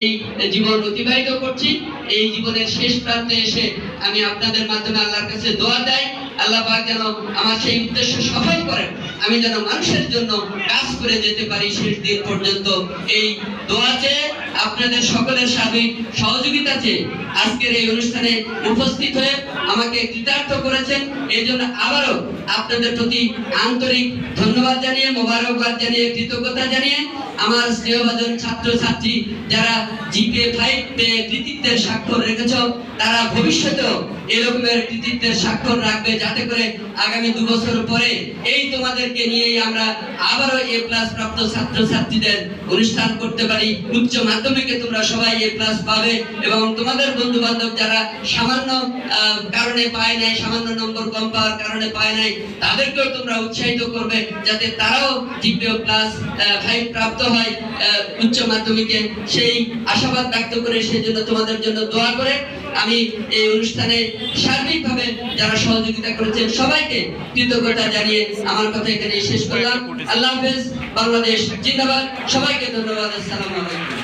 এই জীবন অতিবাহিত করছি। এই জীবনের শেষ প্রান্তে এসে আমি আপনাদের মাধ্যমে আল্লাহর কাছে দোয়া চাই, আল্লাহ পাক যেন আমার সেই উদ্দেশ্য সফল করেন, আমি যেন মানুষের জন্য কাজ করে যেতে পারি শেষ দিন পর্যন্ত। এই দোয়া চেয়ে আপনাদের সকলের সাথে সহযোগিতা চেয়ে আজকের এই অনুষ্ঠানে উপস্থিত হয়ে আমাকে কৃতার্থ করেছেন, এই জন্য আবারও আপনাদের প্রতি আন্তরিক ধন্যবাদ জানিয়ে, মোবারকবাদ জানিয়ে, কৃতজ্ঞতা জানিয়ে আমার স্নেহভাজন ছাত্র ছাত্রী যারা জিপিএ 5 পেয়ে কৃতিত্বের স্বাক্ষর রেখেছ, তারা ভবিষ্যতেও এরকমের কৃতিত্বের স্বাক্ষর রাখবে, যাতে করে আগামী 2 বছর পরে এই তোমাদেরকে নিয়েই আমরা আবারও এ প্লাস প্রাপ্ত ছাত্র ছাত্রীদের অনুষ্ঠান করতে পারি। উচ্চ মাধ্যমিকে তোমরা সবাই এ প্লাস পাবে এবং তোমাদের বন্ধু বান্ধব যারা সামান্য কারণে পায় নাই, সামান্য নম্বর কম পাওয়ার কারণে পায় নাই, তাদেরকেও তোমরা উৎসাহিত করবে যাতে তারাও জিপিএ প্লাস 5 প্রাপ্ত হয় উচ্চ মাধ্যমিকে। সেই আশাবাদ ব্যক্ত করে সেজন্য তোমাদের জন্য দোয়া করে আমি এই অনুষ্ঠানে সার্বিকভাবে যারা সহযোগিতা করেছেন সবাইকে কৃতজ্ঞতা জানিয়ে আমার কথা এখানে শেষ করলাম। আল্লাহ হাফেজ। বাংলাদেশ জিন্দাবাদ। সবাইকে ধন্যবাদ। আসসালামু আলাইকুম।